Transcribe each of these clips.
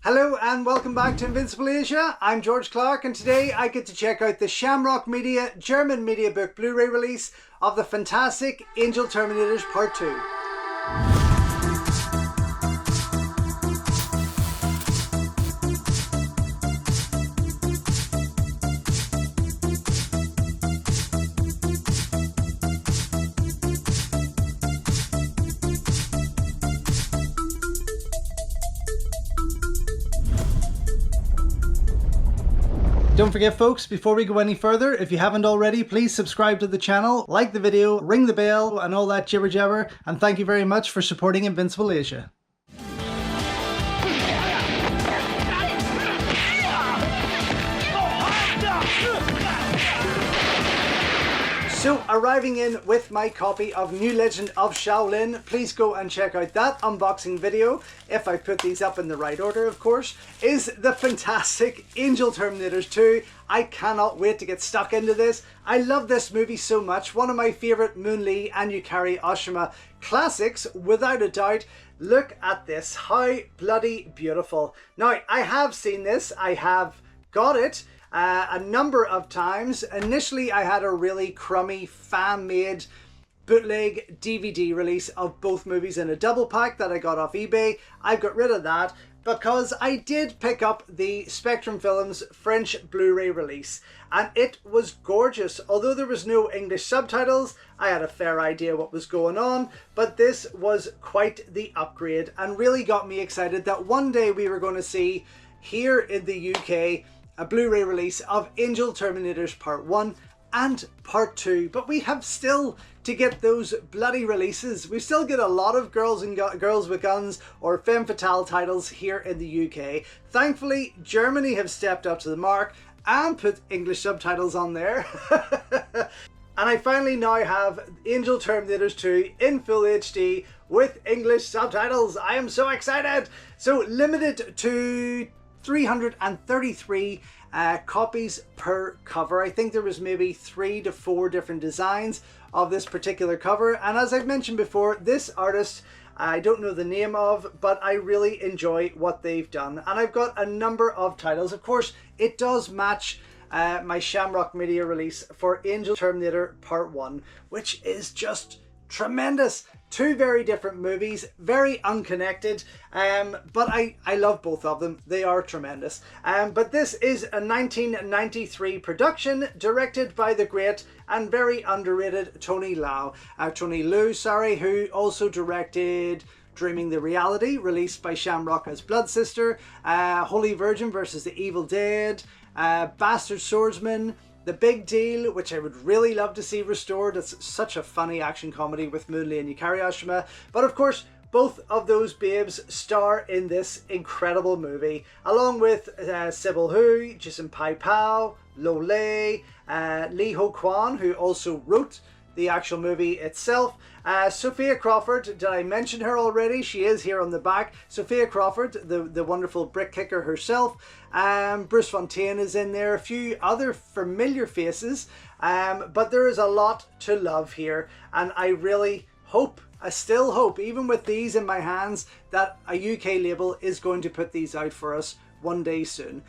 Hello and welcome back to Invincible Asia. I'm George Clark and today I get to check out the Shamrock Media German Mediabook Blu-ray release of the fantastic Angel Terminators Part 2. Don't forget folks, before we go any further, if you haven't already, please subscribe to the channel, like the video, ring the bell and all that jibber jabber, and thank you very much for supporting Invincible Asia. So, arriving in with my copy of New Legend of Shaolin, please go and check out that unboxing video, if I put these up in the right order of course, is the fantastic Angel Terminators 2. I cannot wait to get stuck into this. I love this movie so much, one of my favourite Lieh and Yukari Oshima classics, without a doubt. Look at this, how bloody beautiful. Now, I have seen this, I have got it a number of times. Initially, I had a really crummy fan-made bootleg DVD release of both movies in a double pack that I got off eBay. I've got rid of that because I did pick up the Spectrum Films French Blu-ray release and it was gorgeous. Although there was no English subtitles, I had a fair idea what was going on, but this was quite the upgrade and really got me excited that one day we were going to see here in the UK a Blu-ray release of Angel Terminators Part 1 and Part 2, but we have still to get those bloody releases. We still get a lot of Girls with Guns or femme-fatale titles here in the UK. Thankfully, Germany have stepped up to the mark and put English subtitles on there. And I finally now have Angel Terminators 2 in full HD with English subtitles. I am so excited! So limited to 333 copies per cover. I think there was maybe 3 to 4 different designs of this particular cover, and as I've mentioned before, this artist I don't know the name of, but I really enjoy what they've done, and I've got a number of titles. Of course, it does match my Shamrock Media release for Angel Terminator Part 1, which is just tremendous. 2 very different movies, very unconnected, but I love both of them. They are tremendous. But this is a 1993 production directed by the great and very underrated Tony Lieh, who also directed Dreaming the Reality, released by Shamrock as Blood Sister, Holy Virgin versus the Evil Dead, Bastard Swordsman, The Big Deal, which I would really love to see restored. It's such a funny action comedy with Lieh and Yukari Oshima. But of course, both of those babes star in this incredible movie, along with Sibelle, Jason Pai Pao, Lieh, Lee Ho Kwan, who also wrote the actual movie itself. Sophia Crawford, did I mention her already? She is here on the back. Sophia Crawford, the wonderful brick kicker herself. Bruce Fontaine is in there. A few other familiar faces. But there is a lot to love here. And I really hope, I still hope, even with these in my hands, that a UK label is going to put these out for us one day soon.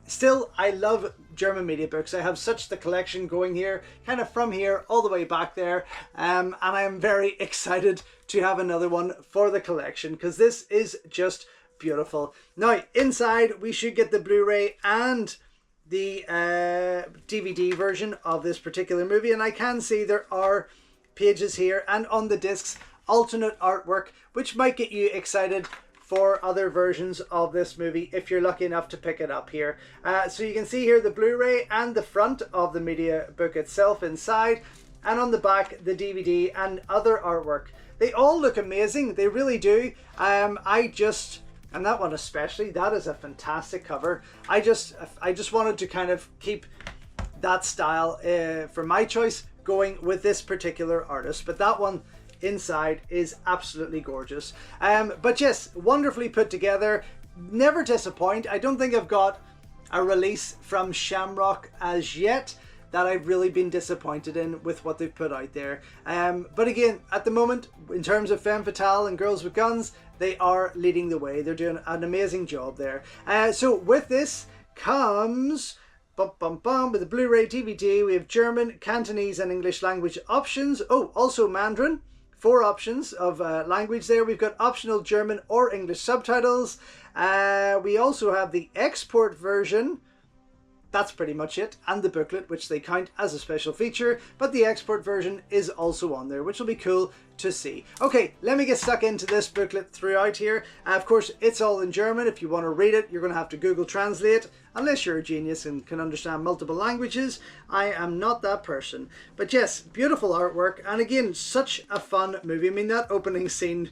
Still, I love German media books. I have such the collection going here, kind of from here all the way back there, and I am very excited to have another one for the collection because this is just beautiful. Now, inside we should get the Blu-ray and the DVD version of this particular movie, and I can see there are pages here and on the discs alternate artwork which might get you excited for other versions of this movie if you're lucky enough to pick it up here. So you can see here the Blu-ray and the front of the media book itself inside, and on the back the DVD and other artwork. They all look amazing, they really do. And that one especially, that is a fantastic cover. I just wanted to kind of keep that style for my choice going with this particular artist, but that one inside is absolutely gorgeous. But yes, wonderfully put together, never disappoint. I don't think I've got a release from Shamrock as yet that I've really been disappointed in with what they've put out there. But again, at the moment, in terms of femme fatale and girls with guns, they are leading the way. They're doing an amazing job there. So with this comes with the Blu-ray DVD, we have German, Cantonese and English language options. Oh, also Mandarin. 4 options of language there. We've got optional German or English subtitles. We also have the export version. That's pretty much it, and the booklet, which they count as a special feature, but the export version is also on there, which will be cool to see. Okay, let me get stuck into this booklet throughout here. Of course, it's all in German. If you want to read it, you're going to have to Google Translate, unless you're a genius and can understand multiple languages. I am not that person. But yes, beautiful artwork, and again, such a fun movie. I mean, that opening scene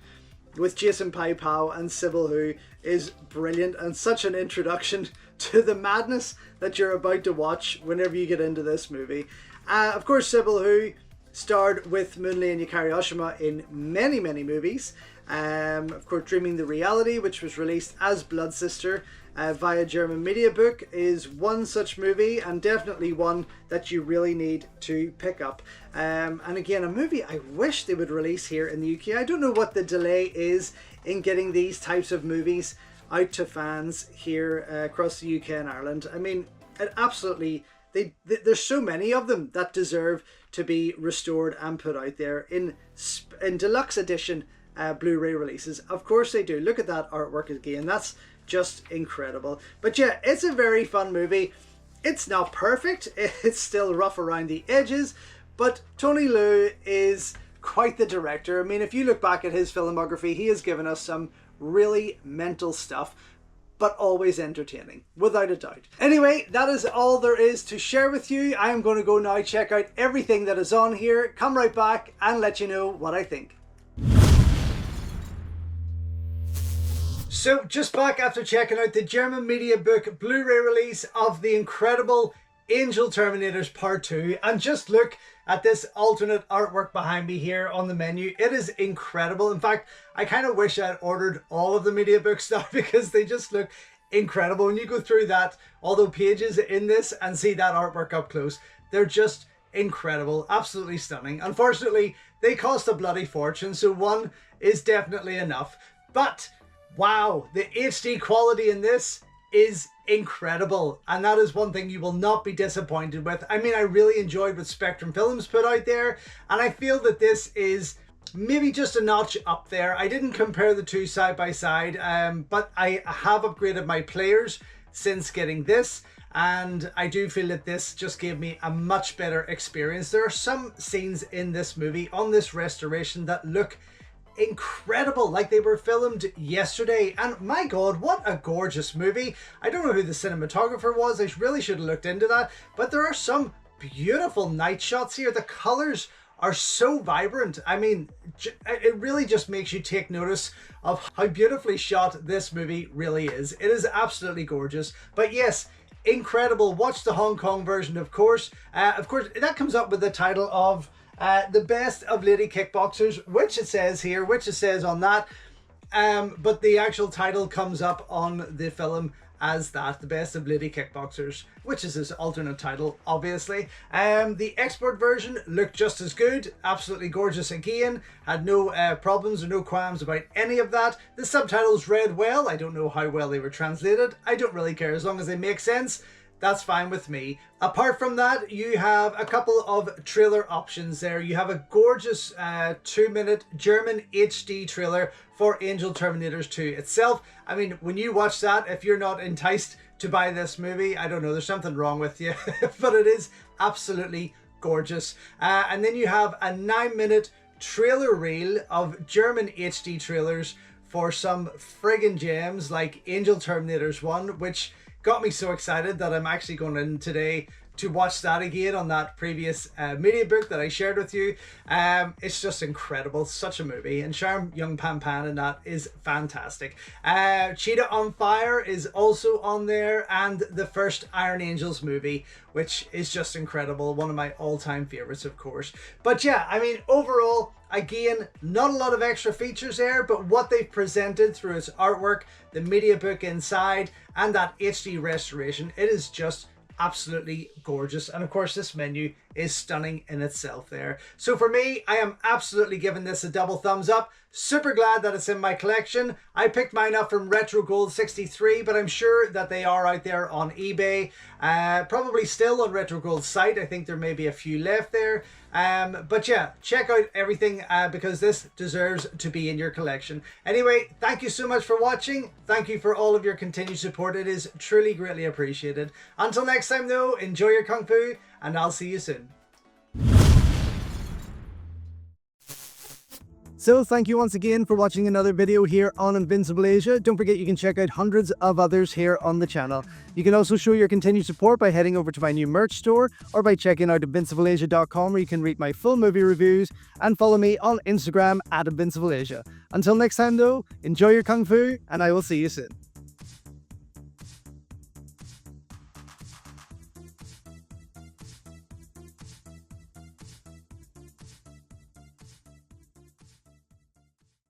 with Jason Pai-Pao and Sibelle Hu is brilliant, and such an introduction to the madness that you're about to watch whenever you get into this movie. Of course, Sibelle Hu starred with Lieh and Yukari Oshima in many movies. Of course, Dreaming the Reality, which was released as Blood Sister via German Mediabook, is one such movie, and definitely one that you really need to pick up. And again, a movie I wish they would release here in the UK. I don't know what the delay is in getting these types of movies out to fans here across the UK and Ireland. I mean, it absolutely, there's so many of them that deserve to be restored and put out there in deluxe edition Blu-ray releases. Of course they do. Look at that artwork again. That's just incredible. But yeah, it's a very fun movie. It's not perfect. It's still rough around the edges, but Tony Lieh is quite the director. I mean, if you look back at his filmography, he has given us some really mental stuff, but always entertaining, without a doubt. Anyway, that is all there is to share with you. I am going to go now check out everything that is on here, come right back and let you know what I think. So, just back after checking out the German Mediabook Blu-ray release of the incredible Angel Terminators Part 2, and just look at this alternate artwork behind me here on the menu. It is incredible. In fact, I kind of wish I'd ordered all of the Mediabook stuff because they just look incredible. When you go through that, all the pages in this and see that artwork up close, they're just incredible, absolutely stunning. Unfortunately, they cost a bloody fortune, so one is definitely enough. But wow, the HD quality in this is incredible, and that is one thing you will not be disappointed with. I mean, I really enjoyed what Spectrum Films put out there, and I feel that this is maybe just a notch up there. I didn't compare the two side by side, but I have upgraded my players since getting this, and I do feel that this just gave me a much better experience. There are some scenes in this movie on this restoration that look incredible, like they were filmed yesterday, and my god, what a gorgeous movie. I don't know who the cinematographer was. I really should have looked into that, but there are some beautiful night shots here. The colors are so vibrant. I mean, it really just makes you take notice of how beautifully shot this movie really is. It is absolutely gorgeous. But yes, incredible. Watch the Hong Kong version, of course. Of course, that comes up with the title of the best of lady kickboxers, which it says here, which it says on that, but the actual title comes up on the film as that, the best of lady kickboxers, which is his alternate title, obviously. The export version looked just as good, absolutely gorgeous again, had no problems or no qualms about any of that. The subtitles read well. I don't know how well they were translated. I don't really care, as long as they make sense. That's fine with me. Apart from that, you have a couple of trailer options there. You have a gorgeous 2-minute German HD trailer for Angel Terminators 2 itself. I mean, when you watch that, if you're not enticed to buy this movie, I don't know, there's something wrong with you. But it is absolutely gorgeous. And then you have a 9-minute trailer reel of German HD trailers for some friggin' gems like Angel Terminators 1, which got me so excited that I'm actually going in today to watch that again on that previous Mediabook that I shared with you. It's just incredible, such a movie, and Sharon Young Pan Pan in that is fantastic. Cheetah on Fire is also on there, and the first Iron Angels movie, which is just incredible, one of my all-time favorites, of course. But yeah, I mean, overall, again, not a lot of extra features there, but what they've presented through its artwork, the Mediabook inside, and that HD restoration, it is just absolutely gorgeous. And of course, this menu is stunning in itself there. So for me, I am absolutely giving this a double thumbs up. Super glad that it's in my collection. I picked mine up from Retro Gold 63, but I'm sure that they are out there on eBay. Probably still on Retro Gold's site. I think there may be a few left there. But yeah, check out everything because this deserves to be in your collection. Anyway, thank you so much for watching. Thank you for all of your continued support. It is truly greatly appreciated. Until next time though, enjoy your Kung Fu and I'll see you soon. So thank you once again for watching another video here on Invincible Asia. Don't forget you can check out hundreds of others here on the channel. You can also show your continued support by heading over to my new merch store or by checking out invincibleasia.com where you can read my full movie reviews and follow me on Instagram at InvincibleAsia. Until next time though, enjoy your Kung Fu and I will see you soon.